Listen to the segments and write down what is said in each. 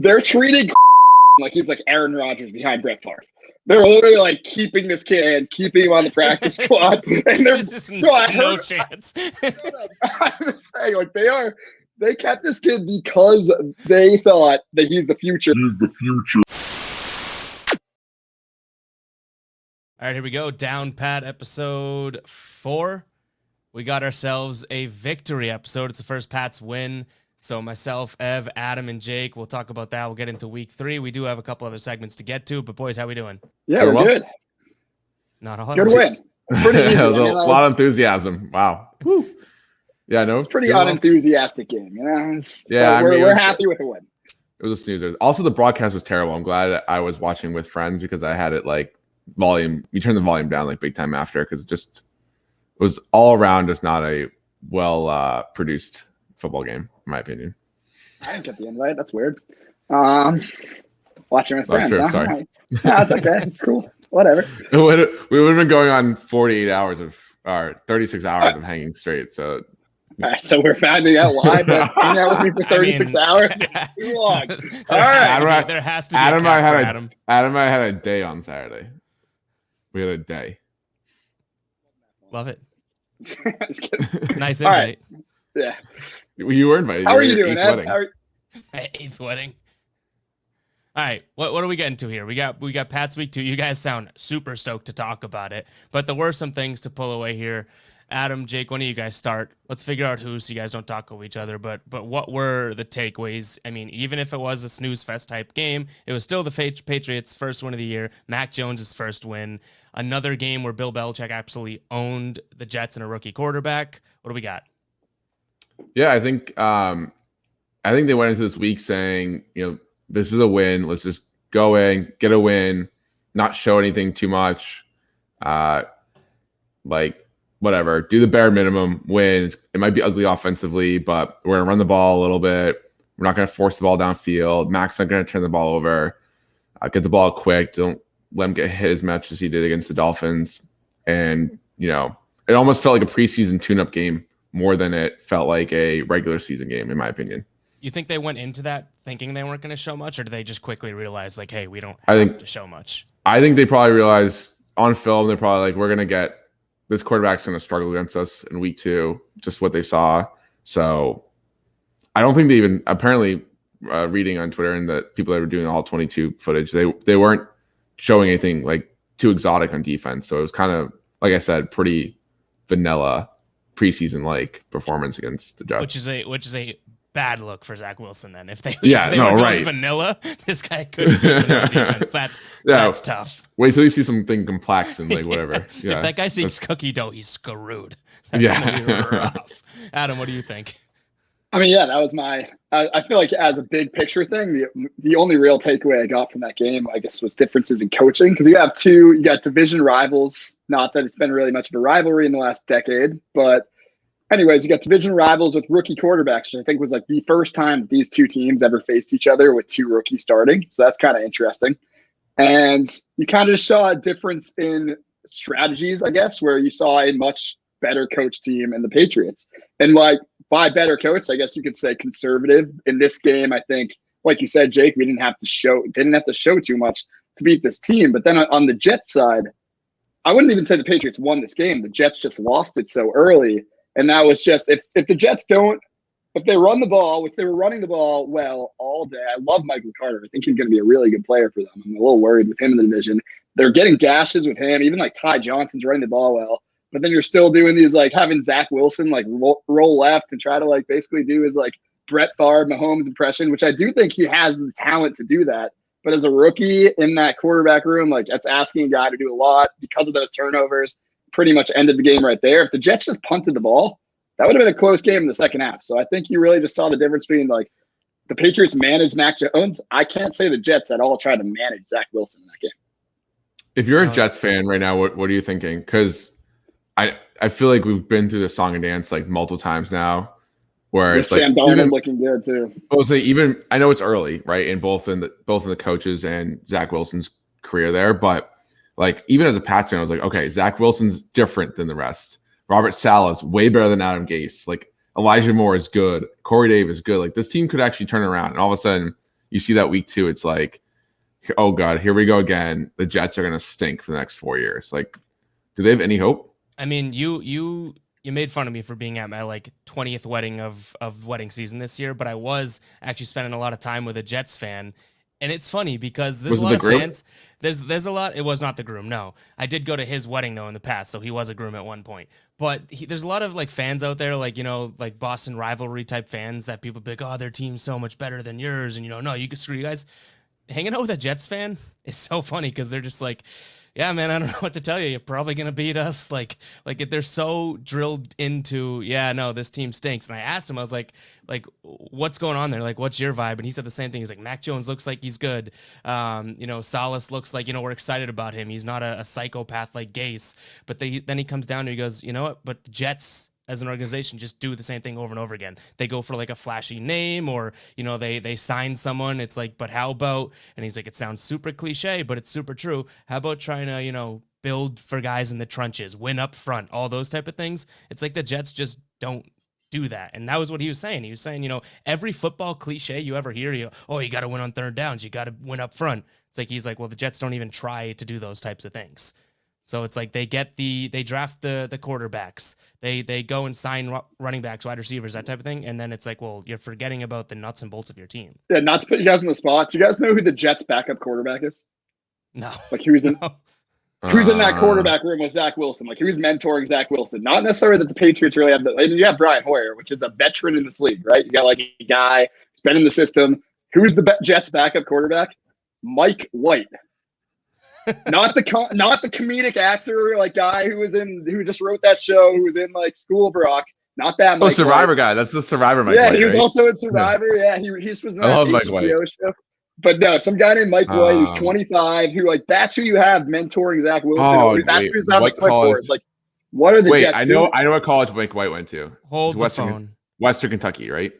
they're treating like he's like Aaron Rodgers behind Brett Favre. They're literally like keeping this kid, keeping him on the practice squad, and there's just no chance. I'm just saying, like they kept this kid because they thought that he's the future. He's the future. All right, here we go. Down Pat episode 4. We got ourselves a victory episode. It's the first Pat's win. So myself, Ev, Adam, and Jake, we'll talk about that. We'll get into week 3. We do have a couple other segments to get to, but boys, how we doing? Yeah, we're good. Not a good win. It's pretty easy. A lot of enthusiasm. Wow. Whew. Yeah, no, it's pretty unenthusiastic game. You know, we're happy with the win. It was a snoozer. Also, the broadcast was terrible. I'm glad I was watching with friends because I had it like volume. You turn the volume down like big time after because it was all around just not a well produced football game, in my opinion. I didn't get the invite. That's weird. Watching with friends. Sure, huh? Sorry. No, it's okay. It's cool. Whatever. We would have been going on 48 hours or 36 hours of hanging straight. So. All right, so we're finding out why, but hang out with me for 36 hours. Too long. All right. There has to be Adam and I had a day on Saturday. We had a day. Love it. Nice invite. Right. Yeah. You were invited. How are you doing, Ed? My 8th wedding. All right, what are we getting to here? We got Pat's week 2. You guys sound super stoked to talk about it, but there were some things to pull away here. Adam, Jake, when do you guys start? Let's figure out who, so you guys don't talk over each other. But what were the takeaways? I mean, even if it was a snooze fest type game, it was still the Patriots' first win of the year. Mac Jones' first win. Another game where Bill Belichick absolutely owned the Jets and a rookie quarterback. What do we got? Yeah, I think they went into this week saying, this is a win. Let's just go in, get a win, not show anything too much. Whatever, do the bare minimum, win. It might be ugly offensively, but we're going to run the ball a little bit. We're not going to force the ball downfield. Mac's not going to turn the ball over. Get the ball quick. Don't let him get hit as much as he did against the Dolphins. And, it almost felt like a preseason tune-up game more than it felt like a regular season game, in my opinion. You think they went into that thinking they weren't going to show much, or did they just quickly realize, like, hey, we don't have to show much? I think they probably realized on film, they're probably like, we're going to get this quarterback's going to struggle against us in week 2, just what they saw. So I don't think they even, apparently reading on Twitter and the people that were doing the all 22 footage, they weren't showing anything like too exotic on defense. So it was kind of, like I said, pretty vanilla preseason like performance against the Jets. Which is a bad look for Zach Wilson then. If they were going vanilla, this guy couldn't do defense. That's tough. Wait till you see something complex and like whatever. Yeah. If that guy sees cookie dough, he's screwed. That's gonna be rough. Adam, what do you think? I mean, yeah, that was I feel like as a big picture thing, the only real takeaway I got from that game, I guess, was differences in coaching. Because you got division rivals. Not that it's been really much of a rivalry in the last decade, but anyways, you got division rivals with rookie quarterbacks, which I think was like the first time that these two teams ever faced each other with 2 rookies starting. So that's kind of interesting. And you kind of saw a difference in strategies, I guess, where you saw a much better coach team in the Patriots. And like by better coach, I guess you could say conservative. In this game, I think, like you said, Jake, we didn't have to show too much to beat this team. But then on the Jets side, I wouldn't even say the Patriots won this game. The Jets just lost it so early. And that was just, if the Jets if they run the ball, which they were running the ball well all day. I love Michael Carter. I think he's going to be a really good player for them. I'm a little worried with him in the division. They're getting gashes with him. Even like Ty Johnson's running the ball well. But then you're still doing these, like having Zach Wilson like roll left and try to like basically do his like Brett Favre Mahomes impression, which I do think he has the talent to do that. But as a rookie in that quarterback room, like that's asking a guy to do a lot because of those turnovers. Pretty much ended the game right there. If the Jets just punted the ball, that would have been a close game in the second half. So I think you really just saw the difference between like the Patriots managed Mac Jones. I can't say the Jets at all tried to manage Zach Wilson in that game. If you're a Jets fan right now, what are you thinking? Because I feel like we've been through the song and dance like multiple times now, where it's Sam like Darnold looking good too. I know it's early, right? In both in the coaches and Zach Wilson's career there, but like even as a Pats fan, I was like, okay, Zach Wilson's different than the rest. Robert Saleh's way better than Adam Gase. Like Elijah Moore is good. Corey Dave is good. Like this team could actually turn around. And all of a sudden you see that week 2, it's like, oh God, here we go again. The Jets are going to stink for the next 4 years. Like, do they have any hope? I mean, you made fun of me for being at my like 20th wedding of wedding season this year, but I was actually spending a lot of time with a Jets fan. And it's funny because there's a lot of fans. There's a lot. It was not the groom. No, I did go to his wedding though in the past, so he was a groom at one point. But there's a lot of like fans out there, like, you know, like Boston rivalry type fans that people be like, oh, their team's so much better than yours, and, you know, no, you could screw you guys. Hanging out with a Jets fan is so funny because they're just like, yeah, man, I don't know what to tell you. You're probably gonna beat us. Like they're so drilled into, yeah, no, this team stinks. And I asked him, I was like, what's going on there? Like, what's your vibe? And he said the same thing. He's like, Mac Jones looks like he's good. You know, Salas looks like, you know, we're excited about him. He's not a psychopath like Gase. But then he comes down and he goes, you know what? But the Jets as an organization just do the same thing over and over again. They go for like a flashy name, or, you know, they sign someone. It's like, but how about, and he's like, it sounds super cliche, but it's super true. How about trying to, you know, build for guys in the trenches, win up front, all those type of things? It's like the Jets just don't do that. And that was what he was saying. He was saying, you know, every football cliche you ever hear, you got to win on third downs. You got to win up front. It's like, he's like, well, the Jets don't even try to do those types of things. So it's like they draft the quarterbacks, they go and sign running backs, wide receivers, that type of thing, and then it's like, well, you're forgetting about the nuts and bolts of your team. Yeah, not to put you guys in the spot. Do you guys know who the Jets' backup quarterback is? No. Like, who's in that quarterback room with Zach Wilson? Like, who's mentoring Zach Wilson? Not necessarily that the Patriots really have. And you have Brian Hoyer, which is a veteran in this league, right? You got like a guy who's been in the system. Who's the Jets' backup quarterback? Mike White. not the comedic actor, like guy who just wrote that show, who was in like School of Rock. Not that Mike. Survivor White. Guy. That's the Survivor Mike. Yeah, White, he was right? also in Survivor. Yeah, he was in that HBO show. But no, some guy named Mike White who's 25, who like that's who you have mentoring Zach Wilson. That's who's on the clipboard. Like, what are the Jets? I know what college Mike White went to. Hold the phone. Western Kentucky, right?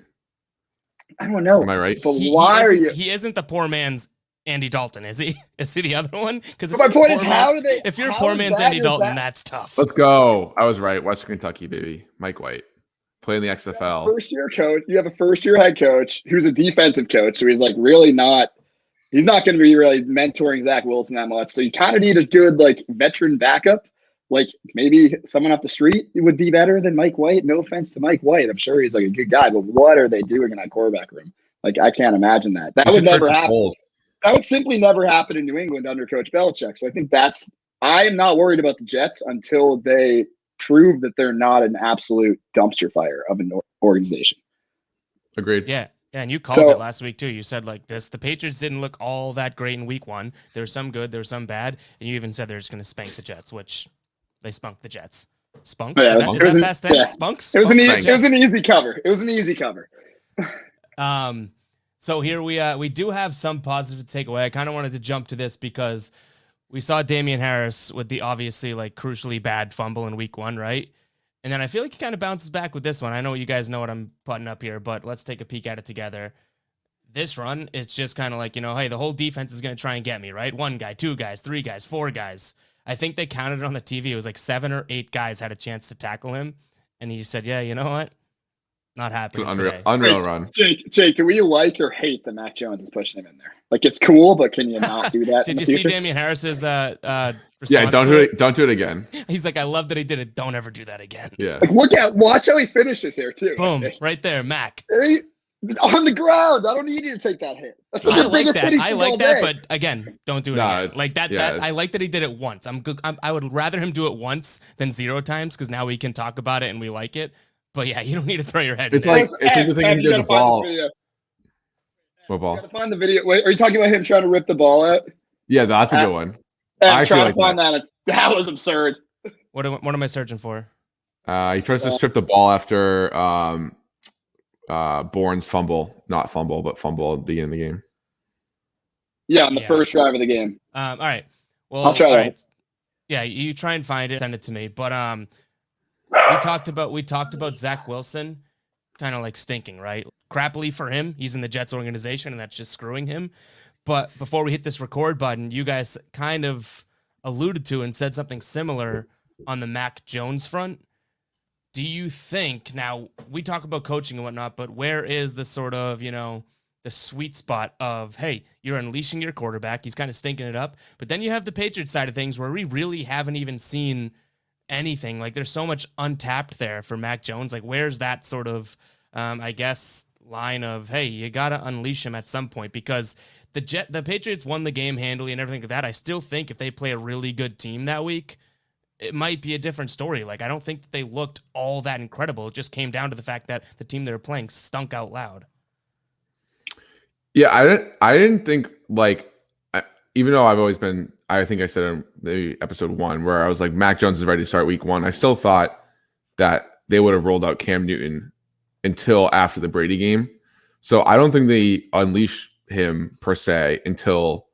I don't know. Am I right? But why are you? He isn't the poor man's Andy Dalton, is he? Is he the other one? Because my point is, if you're a poor man's Andy Dalton, that's tough. Let's go. I was right. Western Kentucky, baby. Mike White playing the XFL. First-year coach. You have a first-year head coach who's a defensive coach, so he's like really not. He's not going to be really mentoring Zach Wilson that much. So you kind of need a good like veteran backup. Like maybe someone off the street would be better than Mike White. No offense to Mike White, I'm sure he's like a good guy, but what are they doing in that quarterback room? Like, I can't imagine that. That would never happen. That would simply never happen in New England under Coach Belichick. So I think I am not worried about the Jets until they prove that they're not an absolute dumpster fire of an organization. Agreed. Yeah. Yeah, and you called it last week too. You said like this: the Patriots didn't look all that great in week 1. There's some good, there's some bad, and you even said they're just going to spank the Jets, which they spunked the Jets. Spunk? Yeah, is that past tense? Yeah. Spunks? It was an easy cover. It was an easy cover. So here we do have some positive to take away. I kind of wanted to jump to this because we saw Damian Harris with the obviously like crucially bad fumble in week 1, right? And then I feel like he kind of bounces back with this one. I know you guys know what I'm putting up here, but let's take a peek at it together. This run, it's just kind of like, you know, hey, the whole defense is going to try and get me, right? 1 guy, 2 guys, 3 guys, 4 guys. I think they counted it on the TV. It was like 7 or 8 guys had a chance to tackle him. And he said, yeah, you know what? Not happening. It's an unreal run. Jake, do we like or hate that Mac Jones is pushing him in there? Like, it's cool, but can you not do that? Did you see Damian Harris's response? Yeah, don't do it again. He's like, I love that he did it. Don't ever do that again. Yeah. Like, watch how he finishes here too. Boom, right there, Mac. On the ground. I don't need you to take that hit. That's the biggest hit. I like that, but again, don't do it again. Like that. I like that he did it once. I would rather him do it once than 0 times because now we can talk about it and we like it. But yeah, you don't need to throw your head. It's like the thing he did the ball. What ball? You gotta find the video. Wait, are you talking about him trying to rip the ball out? Yeah, that's a good one. I'm trying to find that. That was absurd. What am I searching for? He tries to strip the ball after Bourne's fumble. Not fumble, but fumble at the beginning of the game. Yeah, on the first drive of the game. All right. Well, I'll try that. Right. Yeah, you try and find it, send it to me. But we talked about Zach Wilson kind of like stinking, right? Crappily for him. He's in the Jets organization and that's just screwing him. But before we hit this record button, you guys kind of alluded to and said something similar on the Mac Jones front. Do you think, now we talk about coaching and whatnot, but where is the sort of, you know, the sweet spot of, hey, you're unleashing your quarterback. He's kind of stinking it up. But then you have the Patriots side of things where we really haven't even seen anything. Like there's so much untapped there for Mac Jones. Like where's that sort of, I guess, line of, hey, you got to unleash him at some point, because the Patriots won the game handily and everything like that. I still think if they play a really good team that week, it might be a different story. Like I don't think that they looked all that incredible. It just came down to the fact that the team they were playing stunk out loud. Yeah, I didn't think like, even though I've always been, I think I said in the episode 1 where I was like, Mac Jones is ready to start week 1. I still thought that they would have rolled out Cam Newton until after the Brady game. So I don't think they unleash him per se until,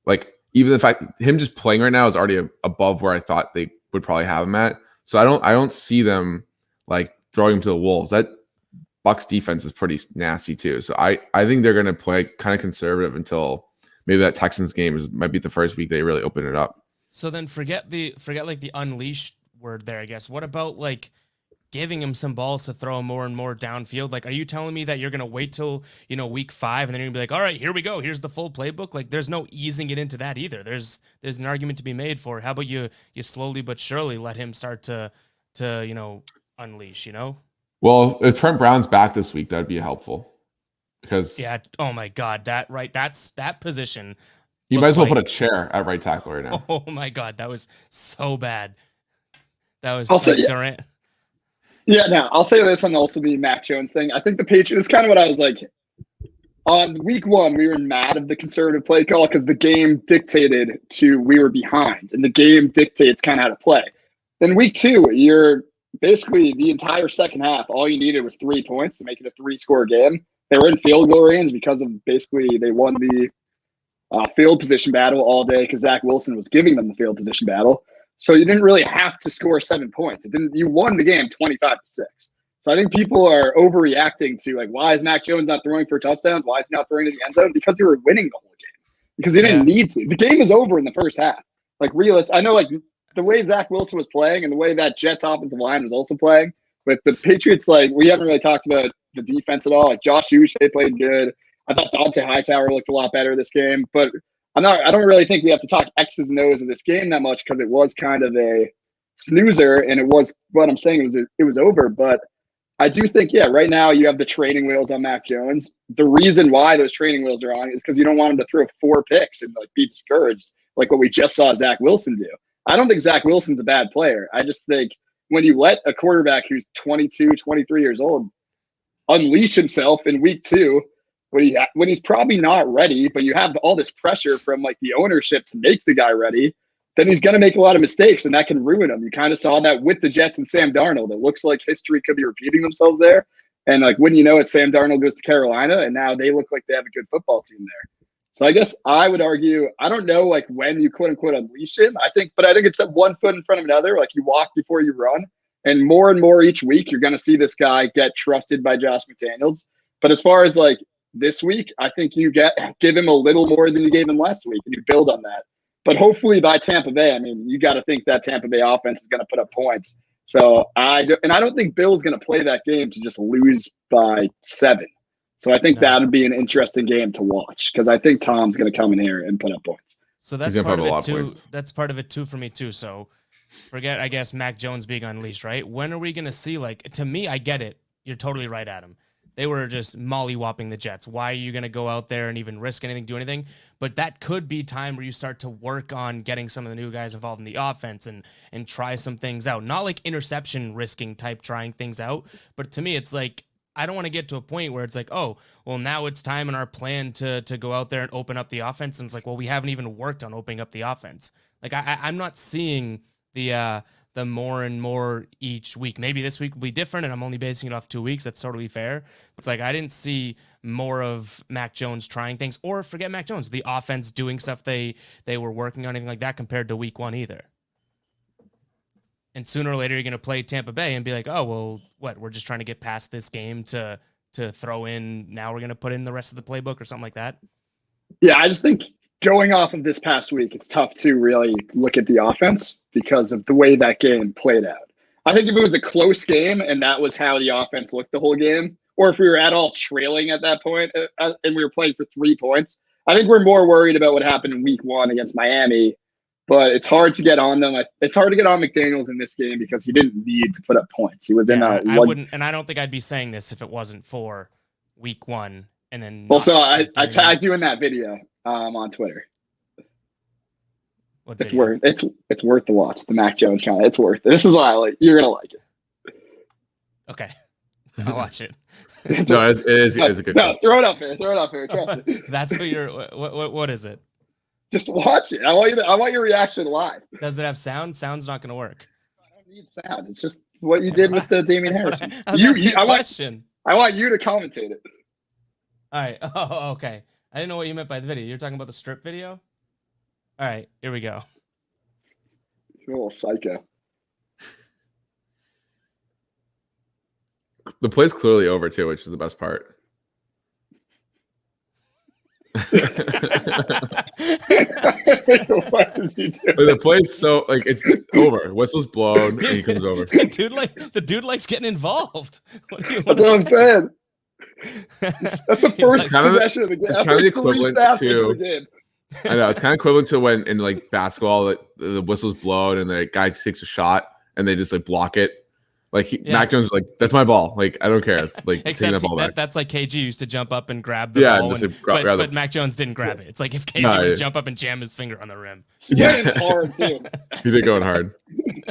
like, even the fact him just playing right now is already above where I thought they would probably have him at. So I don't see them like throwing him to the wolves. That Bucks defense is pretty nasty too. So I think they're going to play kind of conservative until maybe that Texans game might be the first week they really open it up. So then forget like the unleashed word there, I guess. What about like giving him some balls to throw more and more downfield? Like, are you telling me that you're going to wait till, week 5 and then you're gonna be like, all right, here we go. Here's the full playbook. Like there's no easing it into that either. There's an argument to be made for, how about you slowly but surely let him start to unleash, Well, if Trent Brown's back this week, that'd be helpful because oh my God, that's that position. You might as well put a chair at right tackle right now. Oh my God, that was so bad. That was Durant. Yeah, no, I'll say this on also the Mac Jones thing. I think the Patriots is kind of what I was like. On week 1, we were mad of the conservative play call because the game dictated we were behind, and the game dictates kind of how to play. Then week 2, you're basically the entire second half. All you needed was 3 points to make it a 3-score game. They were in field goal range because of basically they won the field position battle all day because Zach Wilson was giving them the field position battle. So you didn't really have to score 7 points. You won the game 25-6. So I think people are overreacting to like, why is Mac Jones not throwing for touchdowns? Why is he not throwing in the end zone? Because you were winning the whole game. Because you didn't need to. The game is over in the first half. Like I know like the way Zach Wilson was playing and the way that Jets offensive line was also playing. But the Patriots, like we haven't really talked about the defense at all. Like Josh Uche played good. I thought Dante Hightower looked a lot better this game, but I don't really think we have to talk X's and O's of this game that much because it was kind of a snoozer, and it was what I'm saying it was over. But I do think, right now you have the training wheels on Mac Jones. The reason why those training wheels are on is because you don't want him to throw 4 picks and like be discouraged, like what we just saw Zach Wilson do. I don't think Zach Wilson's a bad player. I just think when you let a quarterback who's 22, 23 years old unleash himself in week 2, when he's probably not ready, but you have all this pressure from like the ownership to make the guy ready, then he's going to make a lot of mistakes and that can ruin him. You kind of saw that with the Jets and Sam Darnold. It looks like history could be repeating themselves there. And like when Sam Darnold goes to Carolina and now they look like they have a good football team there. So I guess I would argue, I don't know like when you quote unquote unleash him. I think it's at one foot in front of another. Like you walk before you run. And more each week, you're going to see this guy get trusted by Josh McDaniels. But as far as like this week, I think you give him a little more than you gave him last week and you build on that. But hopefully by Tampa Bay, I mean, you got to think that Tampa Bay offense is going to put up points. So I don't think Bill's going to play that game to just lose by 7. So I think that would be an interesting game to watch because I think Tom's going to come in here and put up points. So that's part of it too. That's part of it too for me too. So forget, I guess, Mac Jones being unleashed, right? When are we going to see, like, to me, I get it. You're totally right, Adam. They were just mollywopping the Jets. Why are you going to go out there and even risk anything, do anything? But that could be time where you start to work on getting some of the new guys involved in the offense and try some things out. Not like interception risking type trying things out. But to me, it's like, I don't want to get to a point where it's like, oh, well, now it's time in our plan to go out there and open up the offense. And it's like, well, we haven't even worked on opening up the offense. Like, I'm not seeing the more and more each week. Maybe this week will be different, and I'm only basing it off 2 weeks. That's totally fair. It's like I didn't see more of Mac Jones trying things, or forget Mac Jones, the offense doing stuff they were working on, anything like that compared to week 1 either. And sooner or later, you're going to play Tampa Bay and be like, oh, well, what? We're just trying to get past this game to throw in. Now we're going to put in the rest of the playbook or something like that. Yeah, I just think going off of this past week, it's tough to really look at the offense because of the way that game played out. I think if it was a close game and that was how the offense looked the whole game, or if we were at all trailing at that point and we were playing for 3 points. I think we're more worried about what happened in week 1 against Miami, but it's hard to get on them. It's hard to get on McDaniels in this game because he didn't need to put up points. He was in a. I wouldn't, and I don't think I'd be saying this if it wasn't for week 1 and then. Well, so I tagged you in that video on Twitter. It's worth the watch. The Mac Jones channel. It's worth it. This is why I like. You're gonna like it. Okay, I'll watch it. No, it is a good. No, throw it up here. Throw it up here. Trust me. That's what you're. What is it? Just watch it. I want your reaction live. Does it have sound? Sound's not going to work. I don't need sound. It's just what you did with the Damian Harris. I want you to commentate it. All right. Oh, okay. I didn't know what you meant by the video. You're talking about the strip video? All right. Here we go. You're a little psycho. The play's clearly over too, which is the best part. What is he doing? The play's so it's over. Whistle's blown, and he comes over. The dude likes getting involved. That's what I'm saying. That's the first possession of the game. It's kind of the equivalent to the game. I know it's kind of equivalent to when in basketball the whistle's blown and the guy takes a shot and they just block it. Mac Jones is that's my ball. I don't care. It's except that ball back. That's like KG used to jump up and grab the ball. But Mac Jones didn't grab it. It's like if KG would jump up and jam his finger on the rim. He went in hard too. He did go in hard.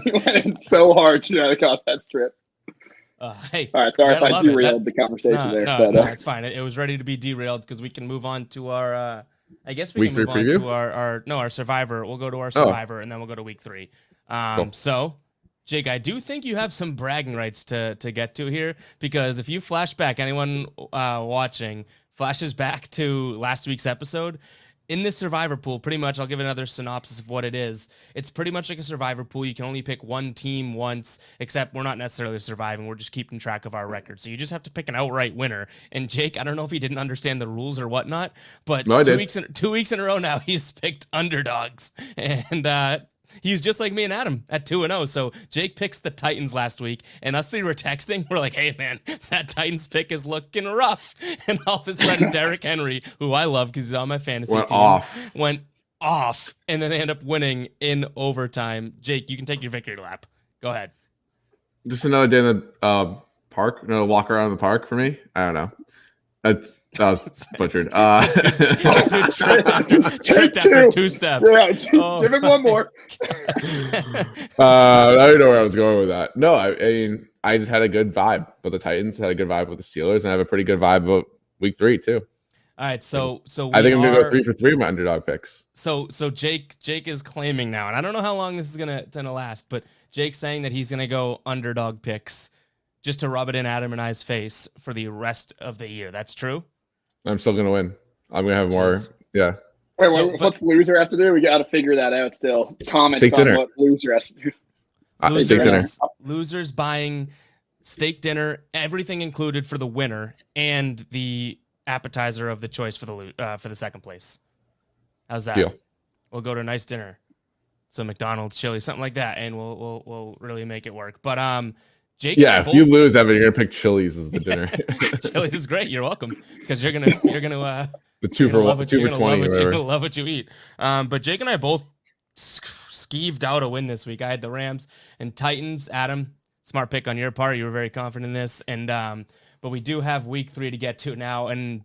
He went in so hard to cost that strip. Hey, all right. Sorry if I derailed the conversation there. No, it's fine. It was ready to be derailed because we can move on to our. I guess we can move on to our Survivor. We'll go to our Survivor and then we'll go to week 3. Cool. So. Jake, I do think you have some bragging rights to get to here because if you flash back, anyone watching flashes back to last week's episode, in this Survivor pool, pretty much, I'll give another synopsis of what it is. It's pretty much like a Survivor pool. You can only pick one team once, except we're not necessarily surviving. We're just keeping track of our record. So you just have to pick an outright winner. And Jake, I don't know if he didn't understand the rules or whatnot, but no, 2 weeks in a row now, he's picked underdogs. And he's just like me and Adam at 2-0. So Jake picks the Titans last week, and us three were texting. We're like, hey, man, that Titans pick is looking rough. And all of a sudden, Derrick Henry, who I love because he's on my fantasy team, went off. And then they end up winning in overtime. Jake, you can take your victory lap. Go ahead. Just another day in the park, another walk around the park for me. I don't know. That was butchered. Dude, tripped after 2 steps. Yeah, give him one more. I don't know where I was going with that. No, I mean, I just had a good vibe. But the Titans had a good vibe with the Steelers, and I have a pretty good vibe about week 3 too. All right, so I think I'm gonna go 3 for 3 with my underdog picks. So Jake is claiming now, and I don't know how long this is gonna last, but Jake's saying that he's gonna go underdog picks just to rub it in Adam and I's face for the rest of the year. That's true? I'm still going to win. I'm going to have more. Yeah. Wait, what's the loser have to do? We got to figure that out still. Comments steak on dinner. What loser has to do. Steak dinner. Losers buying steak dinner, everything included for the winner, and the appetizer of the choice for the second place. How's that? Deal. We'll go to a nice dinner. So McDonald's, Chili, something like that, and we'll really make it work. But Jake, if you lose, Evan, you're gonna pick Chili's as the dinner. Chili's is great. You're welcome because you're gonna the 2 for 1, 2 for 20. You're gonna love what you eat. But Jake and I both skeeved out a win this week. I had the Rams and Titans. Adam, smart pick on your part. You were very confident in this, and but we do have week 3 to get to now. And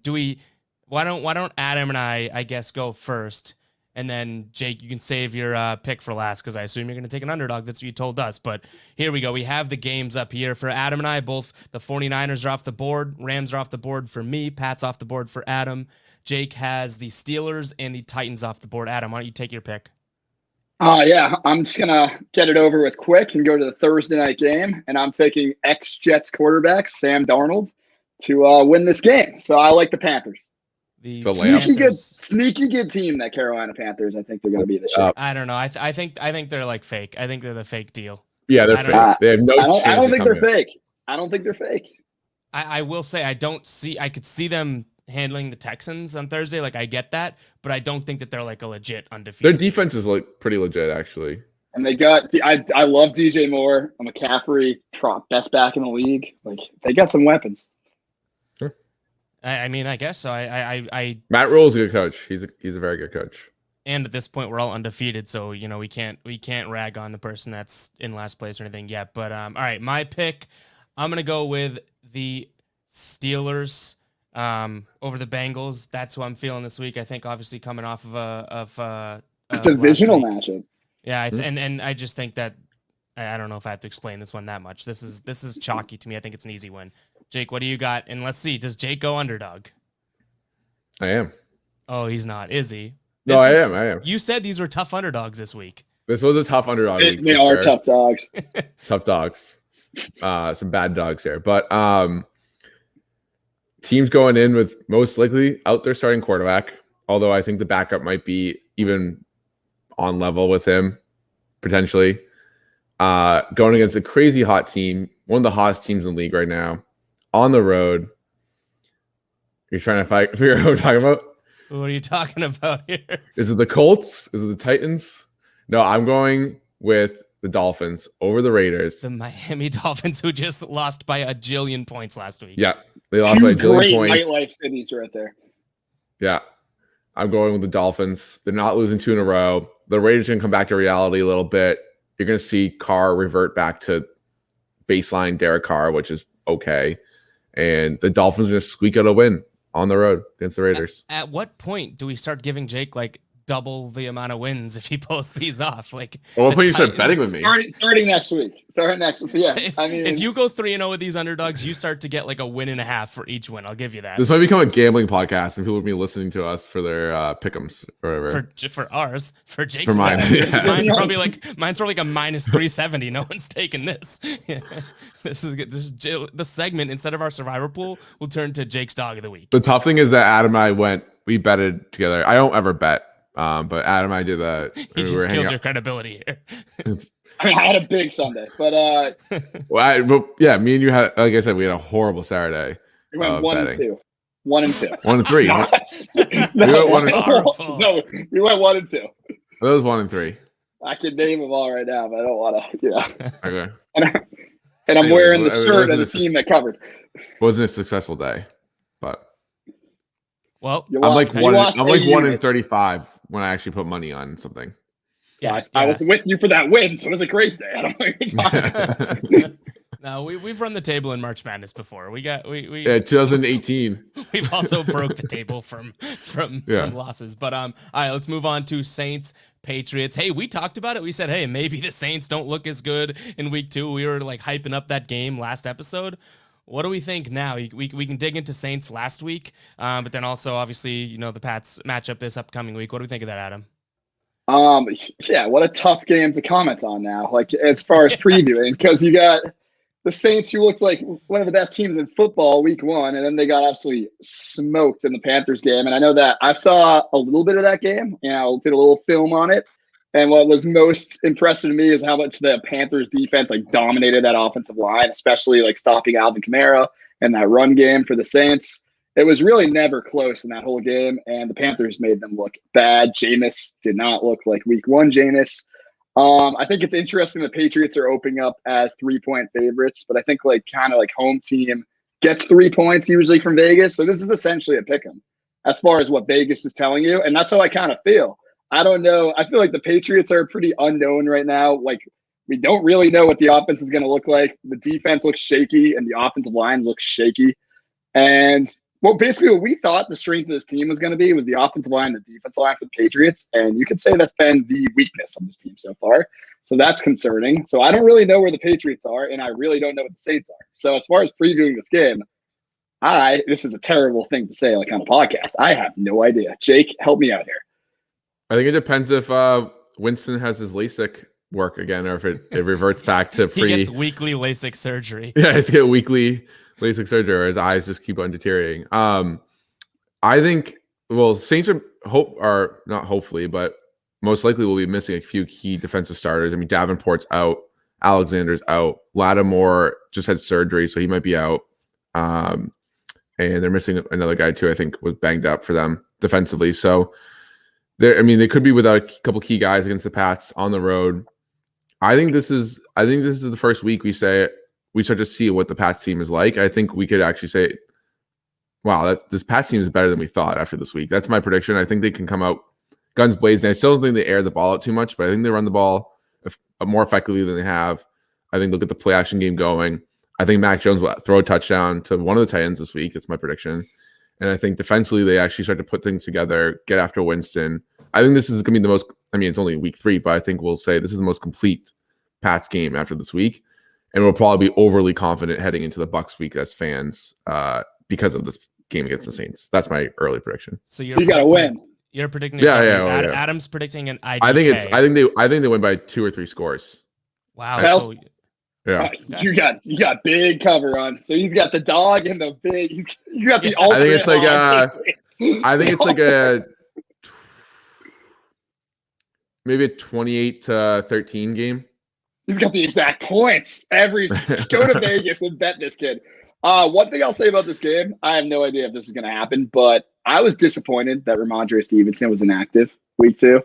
why don't Adam and I guess go first? And then, Jake, you can save your pick for last because I assume you're going to take an underdog. That's what you told us. But here we go. We have the games up here. For Adam and I, both the 49ers are off the board. Rams are off the board for me. Pat's off the board for Adam. Jake has the Steelers and the Titans off the board. Adam, why don't you take your pick? Yeah, I'm just going to get it over with quick and go to the Thursday night game. And I'm taking ex-Jets quarterback Sam Darnold to win this game. So I like the Panthers. The sneaky good team that Carolina Panthers. I think they're going to be this year. I don't know. I think they're like fake. I think they're the fake deal. Yeah, they're fake. They have no chance. I don't think they're fake. I don't think they're fake. I will say I could see them handling the Texans on Thursday. Like I get that, but I don't think that they're like a legit undefeated. Their defense is like pretty legit actually. And they got I love DJ Moore. McCaffrey, best back in the league. Like they got some weapons. I mean, I guess so. Matt Rule's a good coach. He's a very good coach. And at this point, we're all undefeated, so we can't rag on the person that's in last place or anything yet. But all right, my pick, I'm gonna go with the Steelers over the Bengals. That's who I'm feeling this week. I think obviously coming off of Divisional last week. matchup. Yeah, and I just think that I don't know if I have to explain this one that much. This is chalky to me. I think it's an easy win. Jake, what do you got? And let's see, does Jake go underdog? I am. Oh, he's not, is he? No, I am. You said these were tough underdogs this week. This was a tough underdog week. They are tough dogs. Tough dogs. Some bad dogs here. But teams going in with most likely out their starting quarterback, although I think the backup might be even on level with him, potentially. Going against a crazy hot team, one of the hottest teams in the league right now, on the road. You're trying to figure out what I'm talking about? What are you talking about here? Is it the Colts? Is it the Titans? No, I'm going with the Dolphins over the Raiders. The Miami Dolphins, who just lost by a jillion points last week. Yeah, they lost by a jillion points. Great nightlife cities right there. Yeah, I'm going with the Dolphins. They're not losing 2 in a row. The Raiders are going to come back to reality a little bit. You're going to see Carr revert back to baseline Derek Carr, which is okay. And the Dolphins are going to squeak out a win on the road against the Raiders. At what point do we start giving Jake like double the amount of wins if he pulls these off? Like, at what point you start betting with me? Starting next week. Starting next week. Yeah, if you go 3-0 with these underdogs, you start to get like a win and a half for each win. I'll give you that. This might become a gambling podcast, and people will be listening to us for their pick'ems or whatever. For ours, for Jake's, for mine. Yeah. mine's probably like a minus 370. No one's taking this. This is the segment, instead of our survivor pool, will turn to Jake's dog of the week. The tough thing is that Adam and I we betted together. I don't ever bet, but Adam and I did that. He just killed your credibility here. I mean, I had a big Sunday, but yeah, me and you had, like I said, we had a horrible Saturday. We went 1-2. 1-2. 1-3. No, we went 1-2. That was 1-3. I can name them all right now, but I don't want to. Yeah. Okay. And I'm wearing the shirt of the team that covered. Wasn't a successful day, but well, I'm like 1-35 when I actually put money on something. Yeah, I was with you for that win, so it was a great day. I don't know what you're talking about. No, we've run the table in March Madness before. We 2018. We've also broke the table from losses. But all right, let's move on to Saints Patriots. Hey, we talked about it. We said, hey, maybe the Saints don't look as good in week 2. We were like hyping up that game last episode. What do we think now? We can dig into Saints last week, but then also obviously the Pats matchup this upcoming week. What do we think of that, Adam? Yeah, what a tough game to comment on now. Like as far as previewing, because you got the Saints, who looked like one of the best teams in football week 1, and then they got absolutely smoked in the Panthers game. And I know that I saw a little bit of that game, did a little film on it. And what was most impressive to me is how much the Panthers defense like dominated that offensive line, especially like stopping Alvin Kamara and that run game for the Saints. It was really never close in that whole game, and the Panthers made them look bad. Jameis did not look like week 1 Jameis. I think it's interesting the Patriots are opening up as 3-point favorites, but I think kind of home team gets 3 points usually from Vegas. So this is essentially a pick 'em as far as what Vegas is telling you. And that's how I kind of feel. I don't know. I feel like the Patriots are pretty unknown right now. Like we don't really know what the offense is going to look like. The defense looks shaky and the offensive lines look shaky. And basically what we thought the strength of this team was going to be was the offensive line, the defensive line for the Patriots. And you could say that's been the weakness of this team so far. So that's concerning. So I don't really know where the Patriots are, and I really don't know what the Saints are. So as far as previewing this game, this is a terrible thing to say on a podcast. I have no idea. Jake, help me out here. I think it depends if Winston has his LASIK work again, or if it reverts back to he gets weekly LASIK surgery. Yeah, he's get weekly LASIK surgery, or his eyes just keep on deteriorating. I think Saints are not hopefully, but most likely will be missing a few key defensive starters. I mean, Davenport's out, Alexander's out, Lattimore just had surgery, so he might be out. And they're missing another guy too. I think was banged up for them defensively. So they could be without a couple key guys against the Pats on the road. I think this is the first week we start to see what the Pats team is like. I think we could actually say wow, this Pats team is better than we thought after this week. That's my prediction. I think they can come out guns blazing. I still don't think they air the ball out too much, but I think they run the ball more effectively than they have. I think they'll get the play action game going. I think Mac Jones will throw a touchdown to one of the tight ends this week. It's my prediction. And I think defensively, they actually start to put things together, get after Winston. I think this is going to be the most, I mean, it's only week 3, but I think we'll say this is the most complete Pats game after this week. And we'll probably be overly confident heading into the Bucs week as fans because of this game against the Saints. That's my early prediction. So you got to win. You're predicting Adam's predicting an IDK. I think they win by 2 or 3 scores. Wow. So, yeah. You got big cover on. So he's got the dog and the big. You got the ultimate. I think it's like a maybe a 28-13 game. He's got the exact points. Go to Vegas and bet this kid. One thing I'll say about this game, I have no idea if this is going to happen, but I was disappointed that Ramondre Stevenson was inactive week 2,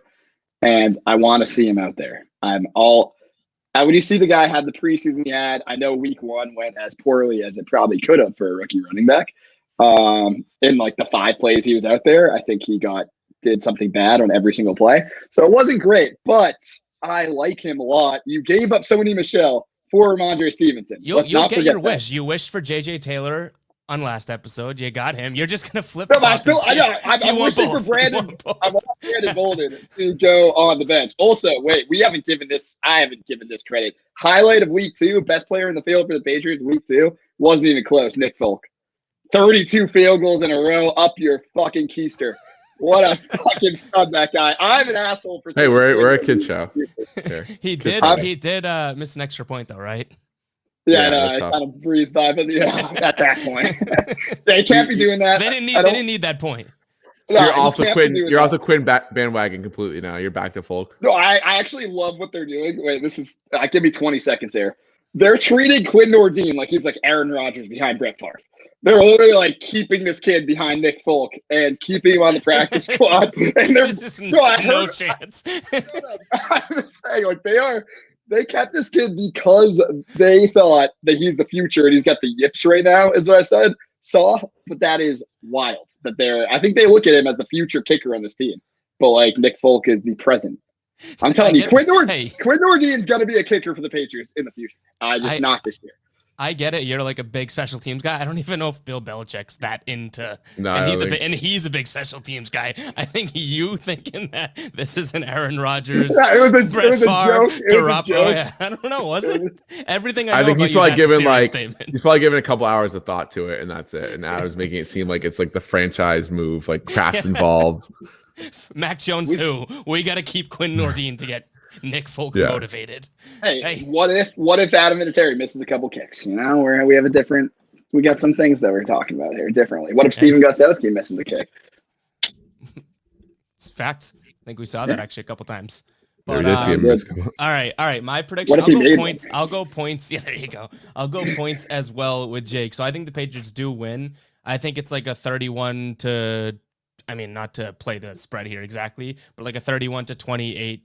and I want to see him out there. When you see the guy had the preseason he had, I know week 1 went as poorly as it probably could have for a rookie running back. In like the 5 plays he was out there, I think he did something bad on every single play. So it wasn't great, but I like him a lot. You gave up Sony Michel for Ramondre Stevenson. You'll get your wish. You wished for JJ Taylor on last episode. You got him. You're just gonna flip. No, but I'm wishing for Brandon. I want Brandon Bolden to go on the bench. Also, wait, I haven't given this credit. Highlight of week 2, best player in the field for the Patriots week 2, wasn't even close. Nick Folk, 32 field goals in a row, up your fucking keister. What a fucking stud that guy. I'm an asshole for. Hey, we're a kid show. He did miss an extra point though, right? Yeah, no, I kind of breezed by, but at that point, they can't be doing that. They didn't need that point. So you're off the Quinn bandwagon completely now. You're back to Folk. No, I actually love what they're doing. Wait, this is give me 20 seconds here. They're treating Quinn Nordin like he's like Aaron Rodgers behind Brett Favre. They're literally like keeping this kid behind Nick Folk and keeping him on the practice squad. And there's just no chance. I'm just saying, like they kept this kid because they thought that he's the future and he's got the yips right now, is what I but that is wild. I think they look at him as the future kicker on this team. But like Nick Folk is the present. I'm telling you, Quinn Nordin's gonna be a kicker for the Patriots in the future. Not this year. I get it. You're like a big special teams guy. I don't even know if Bill Belichick's that into. No, and he's a big special teams guy. I think you thinking that this is an Aaron Rodgers. Yeah, it was a joke. It was a joke. Yeah, I don't know. Was it? Everything I think he's probably given statement. He's probably given a couple hours of thought to it, and that's it. And Adam's making it seem like it's like the franchise move, like Kraft's involved. Mac Jones, we got to keep Quinn Nordin to get Nick Folk motivated. Hey, what if Adam Vinatieri misses a couple kicks? You know, where we got some things that we're talking about here differently. What if Steven Gostkowski misses a kick? It's facts. I think we saw that actually a couple times. But, all right. My prediction. I'll go points. Yeah, there you go. I'll go points as well with Jake. So I think the Patriots do win. I think it's like a 31 to. I mean, not to play the spread here exactly, but like a 31 to 28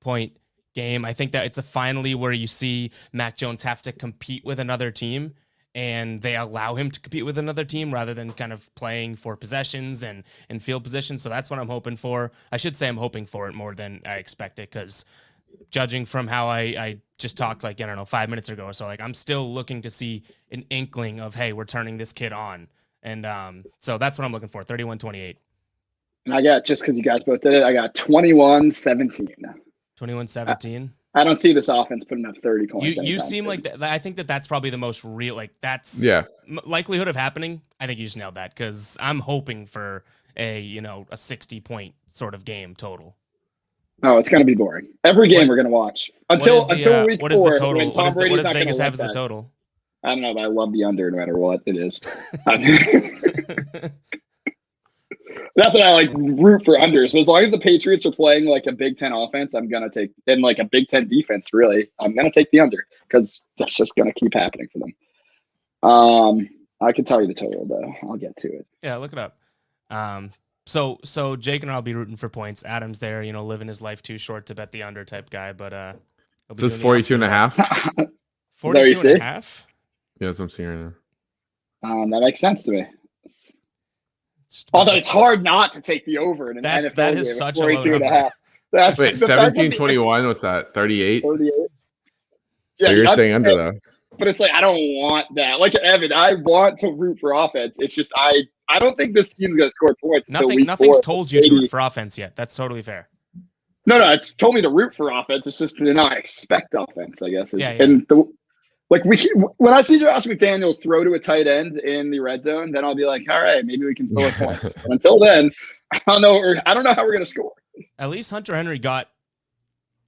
point game. I think that it's a finally where you see Mac Jones have to compete with another team and they allow him to compete with another team rather than kind of playing for possessions and field positions. So that's what I'm hoping for. I should say I'm hoping for it more than I expected because judging from how I just talked 5 minutes ago or so, like I'm still looking to see an inkling of, hey, we're turning this kid on. And so that's what I'm looking for, 31-28. And I got, just because you guys both did it, I got 21-17. 21-17. I don't see this offense putting up 30 points. You seem like that. I think that's probably the most real. Like that's likelihood of happening. I think you just nailed that because I'm hoping for a 60-point sort of game total. Oh, it's going to be boring. Every game we're going to watch until week 4. What is the total? When Tom Brady's what does Vegas have as that. the total? I don't know, but I love the under no matter what it is. Not that I root for unders, but as long as the Patriots are playing like a Big Ten offense, I'm gonna take and like a Big Ten defense. Really, I'm gonna take the under because that's just gonna keep happening for them. I can tell you the total though. I'll get to it. Yeah, look it up. So Jake and I'll be rooting for points. Adam's there, living his life too short to bet the under type guy, but so it's 42.5. 42.5. Yeah, that's what I'm seeing right now. That makes sense to me. Although it's hard not to take the over in an NFL that game. is such a 42 low and a number. half. That's Wait, 17-21. What's that? 38. 38. So you're saying under though. But it's like I don't want that. Like Evan, I want to root for offense. It's just I don't think this team's gonna score points. Nothing's told you to root for offense yet. That's totally fair. No, it's told me to root for offense. It's just to not expect offense, I guess. Yeah. And when I see Josh McDaniels throw to a tight end in the red zone, then I'll be like, all right, maybe we can throw points. But until then, I don't know how we're gonna score. At least Hunter Henry got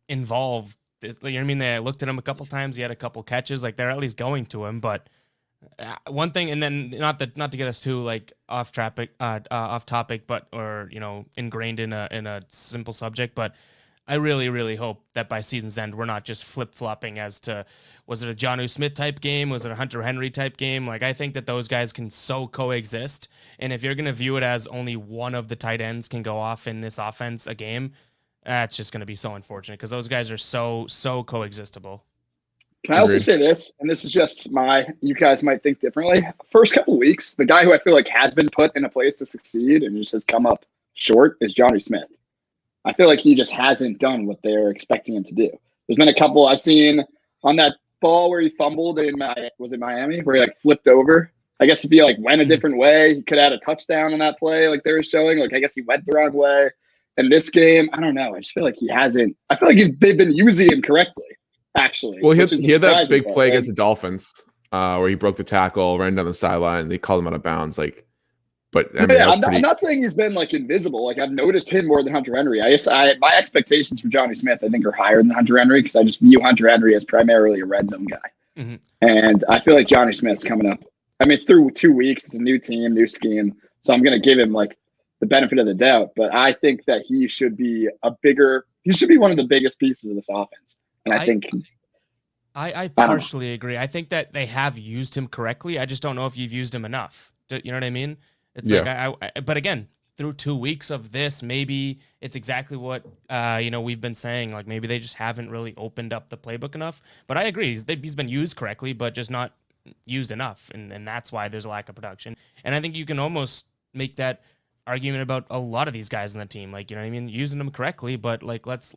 involved. You know what I mean? They looked at him a couple times. He had a couple catches. Like they're at least going to him. But one thing, and then not to get us too like off topic, but or ingrained in a simple subject. But I really, really hope that by season's end we're not just flip flopping as to was it a Jonnu Smith type game, was it a Hunter Henry type game? Like I think that those guys can so coexist. And if you're gonna view it as only one of the tight ends can go off in this offense a game, that's just going to be so unfortunate because those guys are so coexistible. Can I also say this? And this is just you guys might think differently. First couple of weeks, the guy who I feel like has been put in a place to succeed and just has come up short is Jonnu Smith. I feel like he just hasn't done what they're expecting him to do. There's been a couple I've seen on that ball where he fumbled was it Miami, where he like flipped over. I guess if he like went a different way, he could have had a touchdown on that play like they were showing. Like I guess he went the wrong way. In this game, I don't know. I just feel like he hasn't. I feel like they've been using him correctly, actually. Well, he had that big play right? against the Dolphins where he broke the tackle, ran down the sideline, and they called him out of bounds. I'm not saying he's been like invisible. Like I've noticed him more than Hunter Henry. My expectations for Jonnu Smith, I think, are higher than Hunter Henry because I just view Hunter Henry as primarily a red zone guy. Mm-hmm. And I feel like Jonnu Smith's coming up. I mean, it's through 2 weeks. It's a new team, new scheme. So I'm going to give him like the benefit of the doubt, but I think that he should be one of the biggest pieces of this offense. And I partially agree. I think that they have used him correctly. I just don't know if you've used him enough. You know what I mean? It's but again, through 2 weeks of this, maybe it's exactly what, we've been saying. Like maybe they just haven't really opened up the playbook enough, but I agree. He's been used correctly, but just not used enough. And that's why there's a lack of production. And I think you can almost make that argument about a lot of these guys on the team, like, you know what I mean, using them correctly, but like let's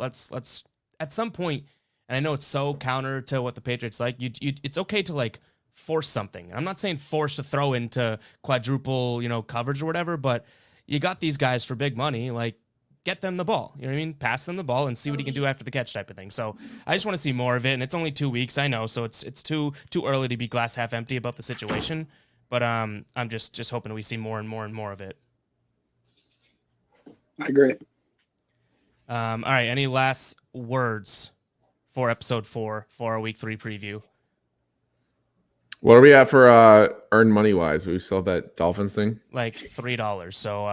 at some point, and I know it's so counter to what the Patriots like, it's okay to like force something. I'm not saying force to throw into quadruple, coverage or whatever, but you got these guys for big money, like get them the ball, you know what I mean, pass them the ball and see what he can do after the catch type of thing. So I just want to see more of it, and it's only 2 weeks, I know, so it's too early to be glass half empty about the situation, but I'm just hoping we see more and more and more of it. I agree. All right. Any last words for episode 4 for our week 3 preview? What are we at for earn money wise? We still have that Dolphins thing, like $3. So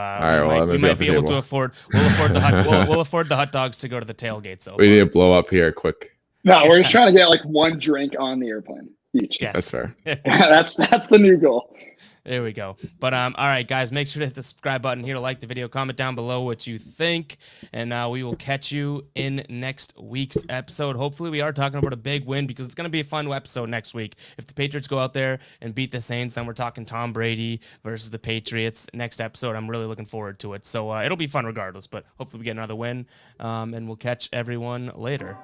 we might be able to afford. We'll afford the we'll afford the hot dogs to go to the tailgate. So we need to blow up here quick. No, we're just trying to get like one drink on the airplane each. Yes, that's fair. that's the new goal. There we go. But all right, guys, make sure to hit the subscribe button here to like the video. Comment down below what you think, and we will catch you in next week's episode. Hopefully, we are talking about a big win because it's going to be a fun episode next week. If the Patriots go out there and beat the Saints, then we're talking Tom Brady versus the Patriots next episode. I'm really looking forward to it. So it'll be fun regardless, but hopefully we get another win, and we'll catch everyone later.